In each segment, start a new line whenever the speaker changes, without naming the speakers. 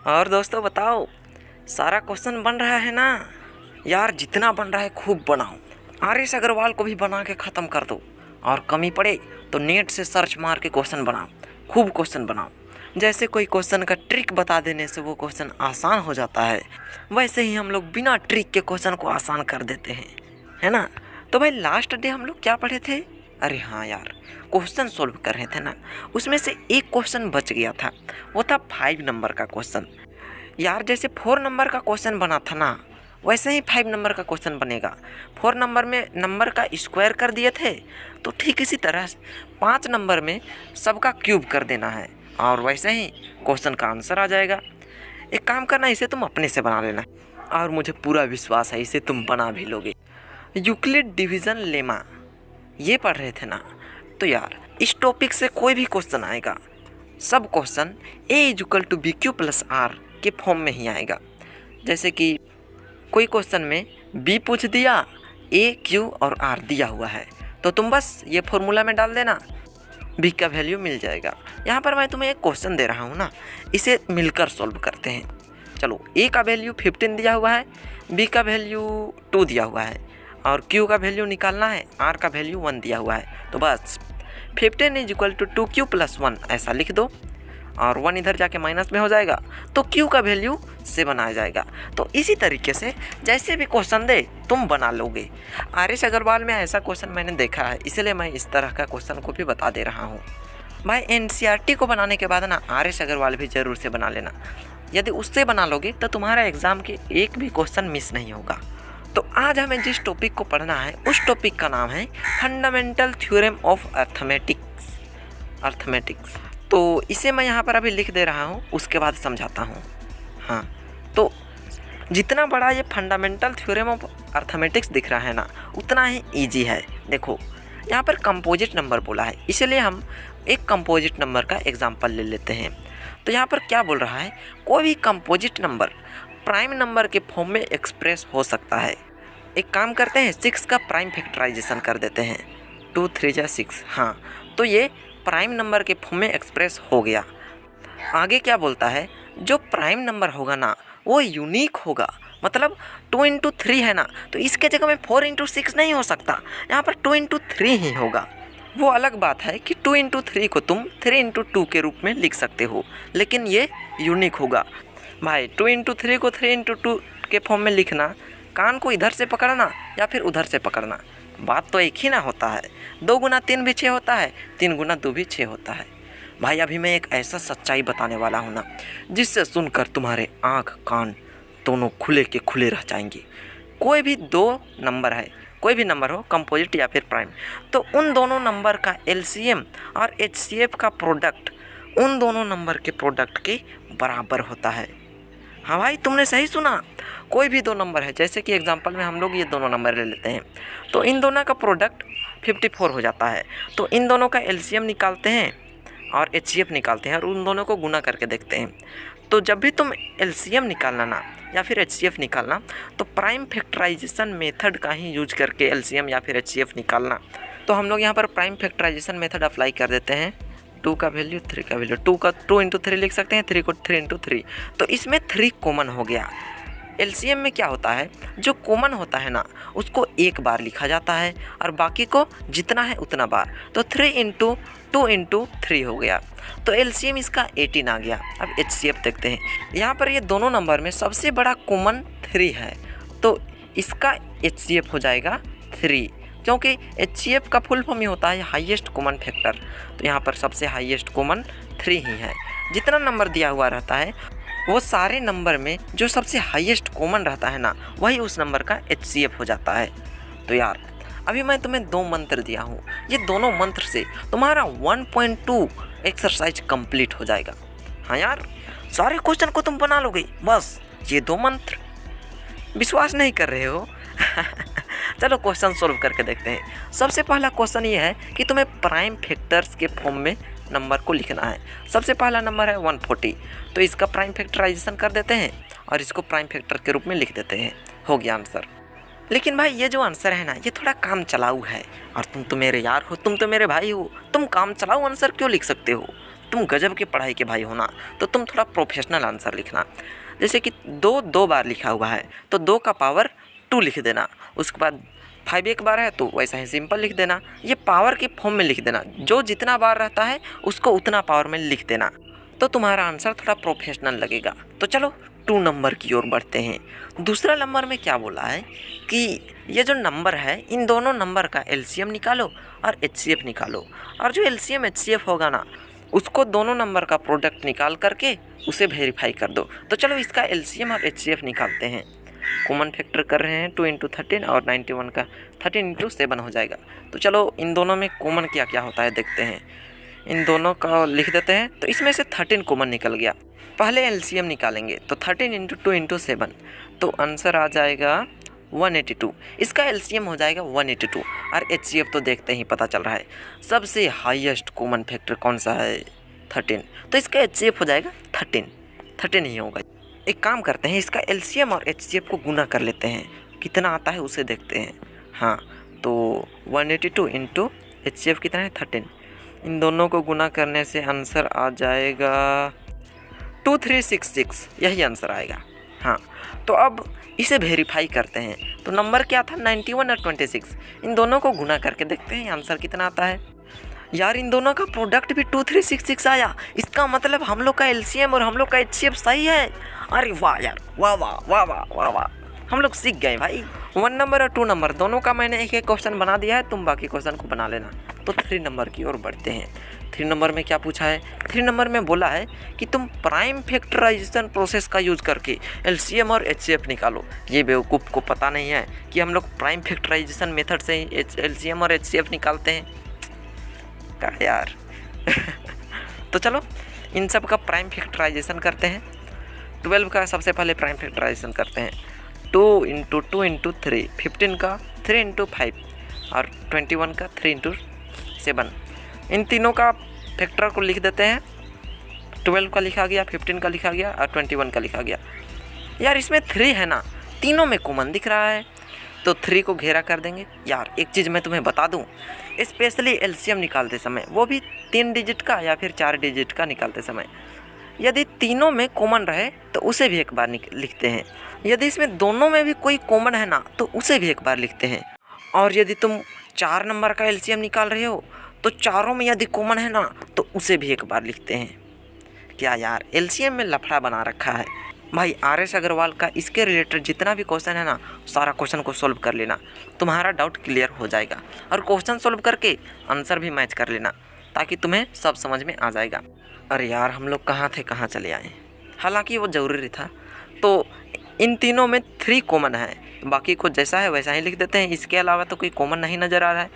और दोस्तों बताओ, सारा क्वेश्चन बन रहा है ना? यार जितना बन रहा है खूब बनाओ। आर.एस. अग्रवाल को भी बना के ख़त्म कर दो, और कमी पड़े तो नेट से सर्च मार के क्वेश्चन बनाओ, खूब क्वेश्चन बनाओ। जैसे कोई क्वेश्चन का ट्रिक बता देने से वो क्वेश्चन आसान हो जाता है, वैसे ही हम लोग बिना ट्रिक के क्वेश्चन को आसान कर देते हैं, है ना? तो भाई लास्ट डे हम लोग क्या पढ़े थे? अरे हाँ यार, क्वेश्चन सोल्व कर रहे थे ना, उसमें से एक क्वेश्चन बच गया था। वो था 5 नंबर का क्वेश्चन। यार जैसे 4 नंबर का क्वेश्चन बना था ना, वैसे ही 5 नंबर का क्वेश्चन बनेगा। 4 नंबर में नंबर का स्क्वायर कर दिए थे, तो ठीक इसी तरह 5 नंबर में सबका क्यूब कर देना है, और वैसे ही क्वेश्चन का आंसर आ जाएगा। एक काम करना, इसे तुम अपने से बना लेना, और मुझे पूरा विश्वास है इसे तुम बना भी लोगे। यूक्लिड डिवीज़न लेमा ये पढ़ रहे थे ना, तो यार इस टॉपिक से कोई भी क्वेश्चन आएगा, सब क्वेश्चन a=bq+r के फॉर्म में ही आएगा। जैसे कि कोई क्वेश्चन में b पूछ दिया, a, q और r दिया हुआ है, तो तुम बस ये फॉर्मूला में डाल देना, b का वैल्यू मिल जाएगा। यहाँ पर मैं तुम्हें एक क्वेश्चन दे रहा हूँ ना, इसे मिलकर सॉल्व करते हैं। चलो, a का वैल्यू 15 दिया हुआ है, b का वैल्यू 2 दिया हुआ है, और q का वैल्यू निकालना है, r का वैल्यू 1 दिया हुआ है। तो बस 15 = 2q + 1 ऐसा लिख दो, और 1 इधर जाके माइनस में हो जाएगा, तो q का वैल्यू 7 आ जाएगा। तो इसी तरीके से जैसे भी क्वेश्चन दे तुम बना लोगे। आर.एस. अग्रवाल में ऐसा क्वेश्चन मैंने देखा है, इसलिए मैं इस तरह का क्वेश्चन को भी बता दे रहा हूँ। भाई एनसीईआरटी को बनाने के बाद ना आर.एस. अग्रवाल भी ज़रूर से बना लेना। यदि उससे बना लोगे तो तुम्हारा एग्ज़ाम के एक भी क्वेश्चन मिस नहीं होगा। तो आज हमें जिस टॉपिक को पढ़ना है उस टॉपिक का नाम है फंडामेंटल थ्योरम ऑफ अर्थमेटिक्स। तो इसे मैं यहाँ पर अभी लिख दे रहा हूँ, उसके बाद समझाता हूँ। हाँ, तो जितना बड़ा ये फंडामेंटल थ्योरम ऑफ अर्थमेटिक्स दिख रहा है ना, उतना ही इजी है। देखो यहाँ पर कंपोजिट नंबर बोला है, इसलिए हम एक कंपोजिट नंबर का एग्जांपल ले लेते हैं। तो यहाँ पर क्या बोल रहा है, कोई भी कंपोजिट नंबर प्राइम नंबर के फॉर्म में एक्सप्रेस हो सकता है। एक काम करते हैं, 6 का प्राइम फैक्टराइजेशन कर देते हैं, 2 3 जा 6। हाँ, तो ये प्राइम नंबर के फॉर्म में एक्सप्रेस हो गया। आगे क्या बोलता है, जो प्राइम नंबर होगा ना वो यूनिक होगा। मतलब 2 × 3 है ना, तो इसके जगह में 4 × 6 नहीं हो सकता, यहाँ पर 2 × 3 ही होगा। वो अलग बात है कि 2 × 3 को तुम 3 × 2 के रूप में लिख सकते हो, लेकिन ये यूनिक होगा। भाई 2 × 3 को 3 × 2 के फॉर्म में लिखना, कान को इधर से पकड़ना या फिर उधर से पकड़ना, बात तो एक ही ना होता है। 2 × 3 भी 6 होता है, 3 × 2 भी 6 होता है। भाई अभी मैं एक ऐसा सच्चाई बताने वाला हूँ ना, जिससे सुनकर तुम्हारे आँख कान दोनों खुले के खुले रह जाएंगे। कोई भी 2 नंबर है, कोई भी नंबर हो, कंपोजिट या फिर प्राइम, तो उन दोनों नंबर का एलसीएम और एचसीएफ का प्रोडक्ट उन दोनों नंबर के प्रोडक्ट के बराबर होता है। हाँ भाई, तुमने सही सुना। कोई भी 2 नंबर है, जैसे कि एग्जांपल में हम लोग ये दोनों नंबर ले लेते हैं, तो इन दोनों का प्रोडक्ट 54 हो जाता है। तो इन दोनों का एलसीएम निकालते हैं और एचसीएफ निकालते हैं, और उन दोनों को गुना करके देखते हैं। तो जब भी तुम एलसीएम निकालना ना या फिर एचसीएफ निकालना, तो प्राइम फैक्टराइजेशन मेथड का ही यूज करके एलसीएम या फिर एचसीएफ निकालना। तो हम लोग यहाँ पर प्राइम फैक्टराइजेशन मेथड अप्लाई कर देते हैं। 2 का वैल्यू 3 का वैल्यू, 2 × 3 लिख सकते हैं, 3 को 3 × 3, तो इसमें 3 कॉमन हो गया। एलसीएम में क्या होता है, जो कॉमन होता है ना उसको एक बार लिखा जाता है, और बाकी को जितना है उतना बार। तो 3 × 2 × 3 हो गया, तो एलसीएम इसका 18 आ गया। अब एचसीएफ देखते हैं, यहाँ पर ये दोनों नंबर में सबसे बड़ा कॉमन 3 है, तो इसका एचसीएफ हो जाएगा 3, क्योंकि एचसीएफ का फुल फॉर्म ही होता है हाईएस्ट कॉमन फैक्टर। तो यहाँ पर सबसे हाईएस्ट कॉमन 3 ही है। जितना नंबर दिया हुआ रहता है वो सारे नंबर में जो सबसे हाईएस्ट कॉमन रहता है ना, वही उस नंबर का एचसीएफ हो जाता है। तो यार अभी मैं तुम्हें 2 मंत्र दिया हूँ, ये दोनों मंत्र से तुम्हारा 1.2 एक्सरसाइज कंप्लीट हो जाएगा। हाँ यार, सारे क्वेश्चन को तुम बना लोगे, बस ये 2 मंत्र। विश्वास नहीं कर रहे हो? चलो क्वेश्चन सोल्व करके देखते हैं। सबसे पहला क्वेश्चन ये है कि तुम्हें प्राइम फैक्टर्स के फॉर्म में नंबर को लिखना है। सबसे पहला नंबर है 140, तो इसका प्राइम फैक्टराइजेशन कर देते हैं और इसको प्राइम फैक्टर के रूप में लिख देते हैं। हो गया आंसर। लेकिन भाई ये जो आंसर है ना, ये थोड़ा काम चलाऊ है, और तुम तो मेरे यार हो, तुम तो मेरे भाई हो, तुम काम चलाऊ आंसर क्यों लिख सकते हो? तुम गजब की पढ़ाई के भाई हो ना, तो तुम थोड़ा प्रोफेशनल आंसर लिखना। जैसे कि 2 2 बार लिखा हुआ है तो 2 का पावर 2 लिख देना। उसके बाद 5 एक बार है तो वैसा ही सिंपल लिख देना। ये पावर के फॉर्म में लिख देना, जो जितना बार रहता है उसको उतना पावर में लिख देना, तो तुम्हारा आंसर थोड़ा प्रोफेशनल लगेगा। तो चलो 2 नंबर की ओर बढ़ते हैं। दूसरा नंबर में क्या बोला है कि ये जो नंबर है इन दोनों नंबर का एलसीएम निकालो और एचसीएफ निकालो, और जो एलसीएम एचसीएफ होगा ना उसको दोनों नंबर का प्रोडक्ट निकाल करके उसे वेरीफाई कर दो। तो चलो इसका एलसीएम और एचसीएफ निकालते हैं। कॉमन फैक्टर कर रहे हैं 2 × 13 और 91 का 13 × 7 हो जाएगा। तो चलो इन दोनों में कॉमन क्या क्या होता है देखते हैं। इन दोनों का लिख देते हैं। तो इसमें से 13 कॉमन निकल गया। पहले एलसीएम निकालेंगे तो 13 × 2 × 7, तो आंसर आ जाएगा 182। इसका एलसीएम हो जाएगा 182 और एचसीएफ तो देखते ही पता चल रहा है सबसे हाईएस्ट कॉमन फैक्टर कौन सा है 13, तो इसका एचसीएफ हो जाएगा 13 ही होगा। एक काम करते हैं, इसका एलसीएम और एचसीएफ को गुना कर लेते हैं, कितना आता है उसे देखते हैं। हाँ, तो 182 × एचसीएफ कितना है 13, इन दोनों को गुना करने से आंसर आ जाएगा 2366, यही आंसर आएगा। हाँ, तो अब इसे वेरीफाई करते हैं। तो नंबर क्या था 91 और 26, इन दोनों को गुना करके देखते हैं आंसर कितना आता है। यार इन दोनों का प्रोडक्ट भी 2366 आया, इसका मतलब हम लोग का एलसीएम और हम लोग का एचसीएफ सही है। अरे वाह यार, वाह वाह वाह वाह वाह वाह, हम लोग सीख गए भाई। 1 नंबर और 2 नंबर दोनों का मैंने एक एक क्वेश्चन बना दिया है, तुम बाकी क्वेश्चन को बना लेना। तो 3 नंबर की ओर बढ़ते हैं। 3 नंबर में क्या पूछा है, 3 नंबर में बोला है कि तुम प्राइम फैक्टराइजेशन प्रोसेस का यूज़ करके एलसीएम और एचसीएफ निकालो। ये बेवकूफ़ को पता नहीं है कि हम लोग प्राइम फैक्टराइजेशन मेथड से ही एलसीएम और एचसीएफ निकालते हैं क्या यार। तो चलो इन सब का प्राइम फैक्टराइजेशन करते हैं। 12 का सबसे पहले प्राइम फैक्टराइजेशन करते हैं। 2 × 2 × 3, 15 का 3 × 5 और 21 का 3 × 7, इन तीनों का फैक्टर को लिख देते हैं। 12 का लिखा गया, 15 का लिखा गया और 21 का लिखा गया। यार इसमें 3 है ना, तीनों में कॉमन दिख रहा है, तो 3 को घेरा कर देंगे। यार एक चीज़ मैं तुम्हें बता दूं, स्पेशली एलसीएम निकालते समय, वो भी 3 डिजिट का या फिर 4 डिजिट का निकालते समय, यदि तीनों में कॉमन रहे तो उसे भी एक बार लिखते हैं। यदि इसमें दोनों में भी कोई कॉमन है ना तो उसे भी एक बार लिखते हैं। और यदि तुम 4 नंबर का एलसीएम निकाल रहे हो तो चारों में यदि कॉमन है ना तो उसे भी एक बार लिखते हैं। क्या यार एलसीएम में लफड़ा बना रखा है भाई। RS अग्रवाल का इसके रिलेटेड जितना भी क्वेश्चन है ना, सारा क्वेश्चन को सॉल्व कर लेना, तुम्हारा डाउट क्लियर हो जाएगा। और क्वेश्चन सॉल्व करके आंसर भी मैच कर लेना, ताकि तुम्हें सब समझ में आ जाएगा। अरे यार हम लोग कहाँ थे कहाँ चले आए, हालांकि वो ज़रूरी था। तो इन तीनों में 3 कॉमन है, बाकी को जैसा है वैसा ही लिख देते हैं। इसके अलावा तो कोई कॉमन नहीं नज़र आ रहा है,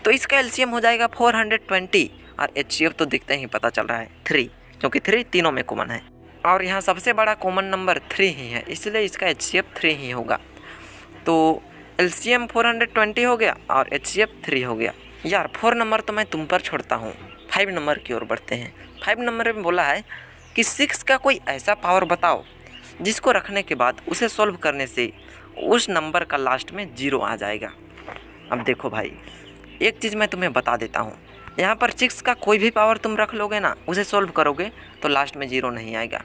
तो इसका एलसीएम हो जाएगा 420 और एचसीएफ तो दिखते ही पता चल रहा है 3, क्योंकि 3 तीनों में कॉमन है। और यहाँ सबसे बड़ा कॉमन नंबर 3 ही है, इसलिए इसका एचसीएफ 3 ही होगा। तो एलसीएम 420 हो गया और एचसीएफ 3 हो गया। यार 4 नंबर तो मैं तुम पर छोड़ता हूँ, 5 नंबर की ओर बढ़ते हैं। 5 नंबर में बोला है कि 6 का कोई ऐसा पावर बताओ जिसको रखने के बाद उसे सॉल्व करने से उस नंबर का लास्ट में 0 आ जाएगा। अब देखो भाई, एक चीज़ मैं तुम्हें बता देता हूँ, यहाँ पर 6 का कोई भी पावर तुम रख लोगे ना, उसे सॉल्व करोगे तो लास्ट में 0 नहीं आएगा,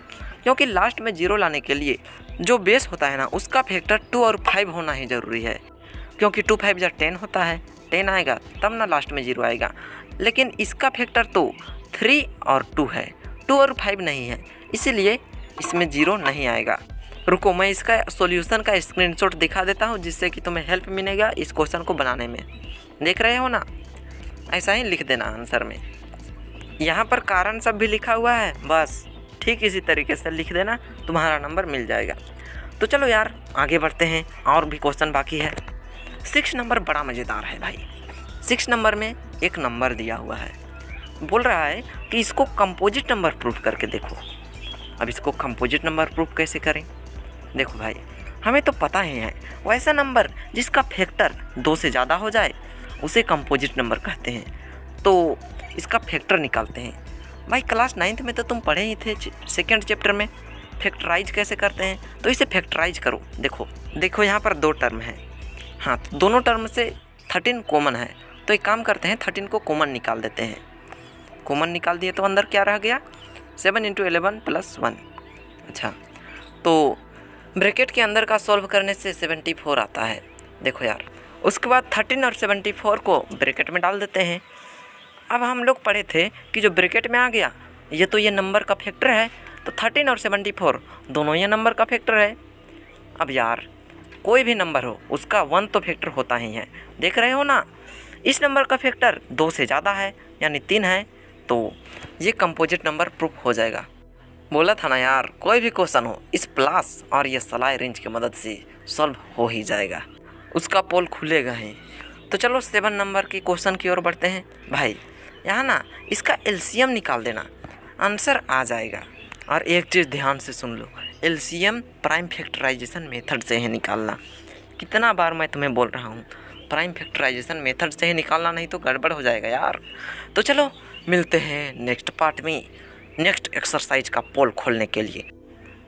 क्योंकि लास्ट में 0 लाने के लिए जो बेस होता है ना उसका फैक्टर 2 और 5 होना ही ज़रूरी है। क्योंकि 2 5 जब 10 होता है, 10 आएगा तब ना लास्ट में 0 आएगा। लेकिन इसका फैक्टर तो 3 और 2 है, 2 और 5 नहीं है, इसीलिए इसमें 0 नहीं आएगा। रुको मैं इसका सॉल्यूशन का स्क्रीनशॉट दिखा देता हूँ, जिससे कि तुम्हें हेल्प मिलेगा इस क्वेश्चन को बनाने में। देख रहे हो ना, ऐसा ही लिख देना आंसर में। यहाँ पर कारण सब भी लिखा हुआ है, बस ठीक इसी तरीके से लिख देना, तुम्हारा नंबर मिल जाएगा। तो चलो यार आगे बढ़ते हैं, और भी क्वेश्चन बाकी है। 6 नंबर बड़ा मज़ेदार है भाई। 6 नंबर में एक नंबर दिया हुआ है, बोल रहा है कि इसको कंपोजिट नंबर प्रूफ करके देखो। अब इसको कंपोजिट नंबर प्रूफ कैसे करें? देखो भाई, हमें तो पता ही है, वैसा नंबर जिसका फैक्टर 2 से ज़्यादा हो जाए उसे कंपोजिट नंबर कहते हैं। तो इसका फैक्टर निकालते हैं। भाई क्लास 9th में तो तुम पढ़े ही थे, 2nd चैप्टर में फैक्टराइज कैसे करते हैं। तो इसे फैक्टराइज करो। देखो यहाँ पर 2 टर्म है, हाँ तो दोनों टर्म से 13 कॉमन है, तो एक काम करते हैं 13 को कॉमन निकाल देते हैं। कॉमन निकाल दिए तो अंदर क्या रह गया 7 × 11 + 1। अच्छा, तो ब्रैकेट के अंदर का सॉल्व करने से 74 आता है। देखो यार, उसके बाद 13 और 74 को ब्रैकेट में डाल देते हैं। अब हम लोग पढ़े थे कि जो ब्रैकेट में आ गया ये नंबर का फैक्टर है, तो 13 और 74 दोनों ये नंबर का फैक्टर है। अब यार कोई भी नंबर हो उसका 1 तो फैक्टर होता ही है, देख रहे हो ना। इस नंबर का फैक्टर 2 से ज़्यादा है यानी 3 है, तो ये कंपोजिट नंबर प्रूफ हो जाएगा। बोला था ना यार, कोई भी क्वेश्चन हो इस प्लस और ये सलाई रेंज की मदद से सॉल्व हो ही जाएगा, उसका पोल खुलेगा ही। तो चलो 7 नंबर के क्वेश्चन की ओर बढ़ते हैं। भाई यहाँ ना इसका एलसीएम निकाल देना, आंसर आ जाएगा। और एक चीज़ ध्यान से सुन लो, एलसीएम प्राइम फैक्टराइजेशन मेथड से ही निकालना। कितना बार मैं तुम्हें बोल रहा हूँ, प्राइम फैक्टराइजेशन मेथड से ही निकालना, नहीं तो गड़बड़ हो जाएगा यार। तो चलो मिलते हैं नेक्स्ट पार्ट में, नेक्स्ट एक्सरसाइज का पोल खोलने के लिए।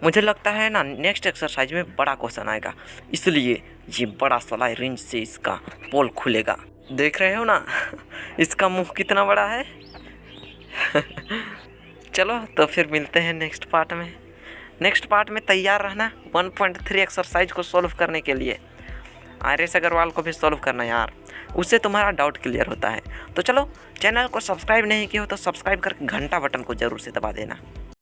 मुझे लगता है ना नेक्स्ट एक्सरसाइज में बड़ा क्वेश्चन आएगा, इसलिए ये बड़ा सलाई रेंज से इसका पोल खुलेगा। देख रहे हो ना इसका मुंह कितना बड़ा है चलो तो फिर मिलते हैं नेक्स्ट पार्ट में। नेक्स्ट पार्ट में तैयार रहना 1.3 एक्सरसाइज को सॉल्व करने के लिए। आर.एस. अग्रवाल को भी सॉल्व करना यार, उससे तुम्हारा डाउट क्लियर होता है। तो चलो, चैनल को सब्सक्राइब नहीं किया हो तो सब्सक्राइब करके घंटा बटन को ज़रूर से दबा देना।